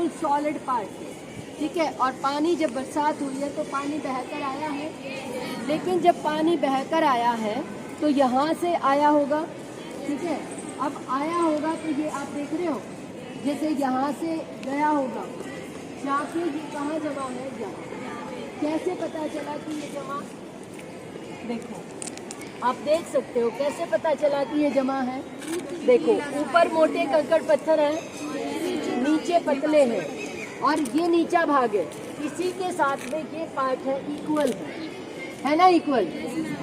बिल्कुल solid part है, ठीक है। और पानी जब बरसात हुई है तो पानी बहकर आया है, लेकिन जब पानी बहकर आया है तो यहाँ से आया होगा, ठीक है। अब आया होगा तो ये आप देख रहे हो, जैसे यहाँ से गया होगा, जाके ये कहाँ जमा है, यहाँ। कैसे पता चला कि ये जमा, देखो आप देख सकते हो कैसे पता चला कि ये जमा है। देखो ऊपर मोटे कंकड़ पत्थर हैं, नीचे पतले हैं, और ये नीचा भाग है, इसी के साथ में ये पार्ट है, इक्वल है ना, इक्वल।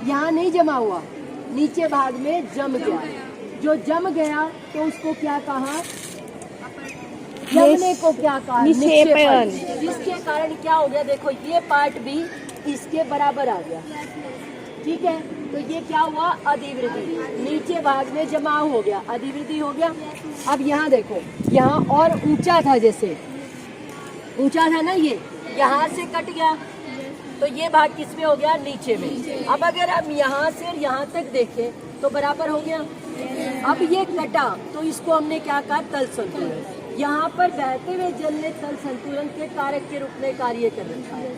यहाँ नहीं जमा हुआ, नीचे भाग में जम गया। जो जम गया तो उसको क्या कहा, जमने को क्या कहा, निक्षेपण। जिसके कारण क्या हो गया, देखो ये पार्ट भी इसके बराबर आ गया, ठीक है। तो ये क्या हुआ, अधिवृद्धि, नीचे भाग में जमाव हो गया, अधिवृद्धि हो गया। अब यहाँ देखो, यहाँ और ऊंचा था, जैसे ऊंचा था ना, ये यहाँ से कट गया तो ये भाग किस में हो गया, नीचे में। अब अगर हम यहाँ से यहाँ तक देखें तो बराबर हो गया। अब ये कटा तो इसको हमने क्या कहा, तल संतुलन। यहाँ पर बहते हुए जल ने तल संतुलन के कारक के रूप में कार्य कर रखा है।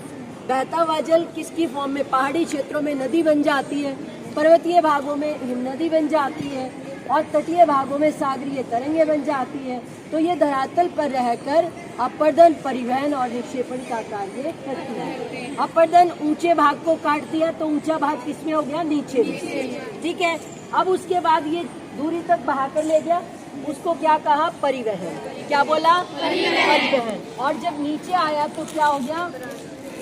बहता हुआ जल किसकी फॉर्म में, पहाड़ी क्षेत्रों में नदी बन जाती है, पर्वतीय भागों में हिमनदी बन जाती है, और तटीय भागों में सागरीय तरंगें बन जाती है। तो ये धरातल पर रहकर अपर्दन, परिवहन और निक्षेपण का कार्य करती है। अपर्दन ऊंचे भाग को काट दिया तो ऊंचा भाग किसमें हो गया, नीचे में, ठीक है। अब उसके बाद ये दूरी तक बहाकर ले गया, उसको क्या कहा, परिवहन। क्या बोला, परिवहन। और जब नीचे आया तो क्या हो गया,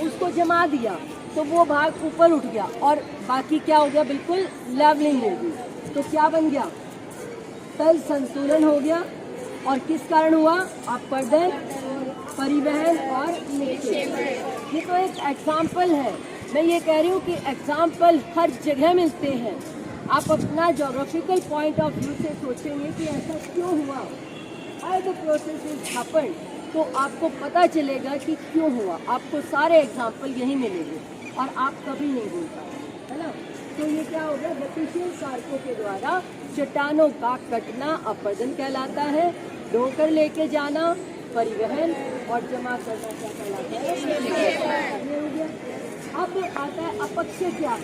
उसको जमा दिया तो वो भाग ऊपर उठ गया, और बाकी क्या हो गया, बिल्कुल लेवलिंग हो गई। तो क्या बन गया, तल संतुलन हो गया। और किस कारण हुआ, अपर्दन, परिवहन और निक्षेपण। ये तो एक एग्जाम्पल है। मैं ये कह रही हूँ कि एग्जाम्पल हर जगह मिलते हैं। आप अपना जोग्राफिकल पॉइंट ऑफ व्यू से सोचेंगे कि ऐसा क्यों हुआ, how the process is happened, तो आपको पता चलेगा कि क्यों हुआ। आपको सारे एग्जाम्पल यही मिलेंगे और आप कभी नहीं भूल पाएंगे, है ना। तो ये क्या हो गया, गतिशील कारकों के द्वारा चट्टानों का कटना अपर्दन कहलाता है, ढोकर लेके जाना परिवहन, और जमा करना क्या कहलाता है, ये हो गया। अब आता है अपक्षय। क्या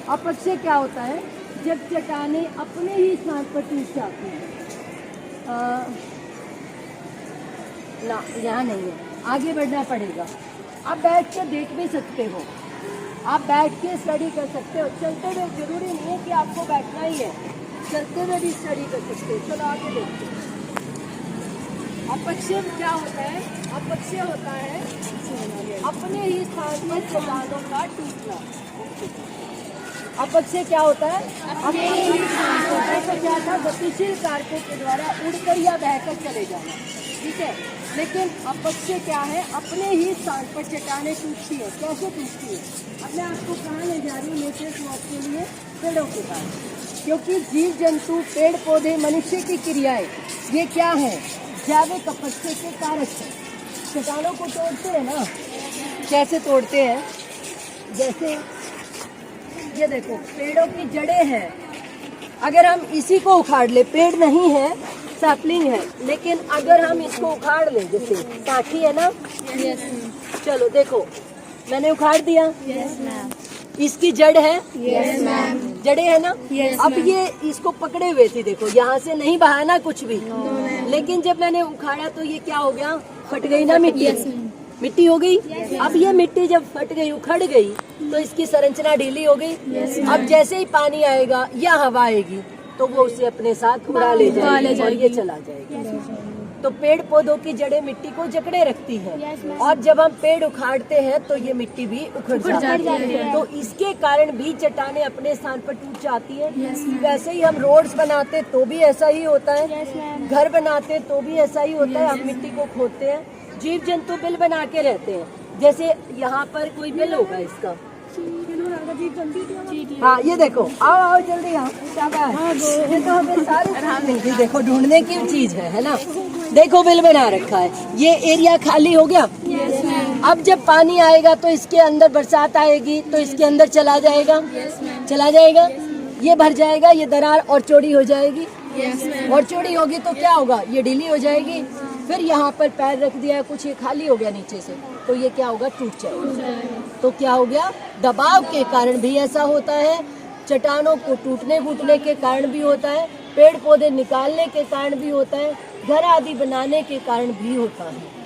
अपक्षय क्या होता है, जब चट्टानें अपने ही स्थान पर टूट जाती हैं। ना यहाँ नहीं है, आगे बढ़ना पड़ेगा। आप बैठ कर देख भी सकते हो, आप बैठ के स्टडी कर सकते हो, चलते हुए जरूरी नहीं है कि आपको बैठना ही है, चलते हुए भी स्टडी कर सकते हो। चलो आगे देखते हैं। अपक्षय क्या होता है, अपक्षय होता है अपने ही स्थान पर चट्टानों का टूटना। अपक्षय क्या होता है, अपने ही स्थान पर, क्या था, गतिशील कारकों के द्वारा उड़कर या बहकर चले जाना, ठीक है। लेकिन अपक्षय क्या है, अपने ही स्थान पर चट्टानें टूटती है। कैसे टूटती है, अब मैं आपको कहाँ ले जा रही हूँ, लेटेस्ट वॉक के लिए, पेड़ों के पास। क्योंकि जीव जंतु, पेड़ पौधे, मनुष्य की क्रियाएं, ये क्या है, जैविक अपक्षय के कारक है। चट्टानों को तोड़ते हैं ना, कैसे तोड़ते हैं, जैसे ये देखो पेड़ों की जड़ें हैं, अगर हम इसी को उखाड़ ले, पेड़ नहीं है, सैपलिंग है, लेकिन अगर हम इसको उखाड़ लें, जैसे काठी है ना, चलो देखो मैंने उखाड़ दिया, इसकी जड़ है, जड़ें है ना, अब ये इसको पकड़े हुए थी, देखो यहाँ से नहीं बहा ना कुछ भी, लेकिन जब मैंने उखाड़ा तो ये क्या हो गया, फट गई ना मिट्टी, मिट्टी हो गई। अब ये मिट्टी जब फट गई, उखड़ गई, तो इसकी संरचना ढीली हो गई। अब जैसे ही पानी आएगा या हवा आएगी तो वो उसे अपने साथ उड़ा ले जाएगी और ये चला जाएगा। तो पेड़ पौधों की जड़ें मिट्टी को जकड़े रखती हैं, और जब हम पेड़ उखाड़ते हैं तो ये मिट्टी भी उखड़ जाती है। तो इसके कारण भी चट्टानें अपने स्थान पर टूट जाती है। वैसे ही हम रोड्स बनाते तो भी ऐसा ही होता है, घर बनाते तो भी ऐसा ही होता है, हम मिट्टी को खोदते हैं। जीव जंतु बिल बना के रहते हैं, जैसे यहाँ पर कोई बिल होगा इसका, हाँ ये देखो, आओ आओ जल्दी आओ, ये तो हमें सारे देखो ढूंढने की चीज है ना। देखो बिल बना रखा है, ये एरिया खाली हो गया। अब जब पानी आएगा तो इसके अंदर, बरसात आएगी तो इसके अंदर चला जाएगा, चला जाएगा, ये भर जाएगा, ये दरार और चौड़ी हो जाएगी, और चौड़ी होगी तो क्या होगा, ये ढीली हो जाएगी। फिर यहाँ पर पैर रख दिया है, कुछ ये खाली हो गया नीचे से, तो ये क्या होगा, टूट जाएगा। तो क्या हो गया, दबाव के कारण भी ऐसा होता है, चट्टानों को टूटने फूटने के कारण भी होता है, पेड़ पौधे निकालने के कारण भी होता है, घर आदि बनाने के कारण भी होता है।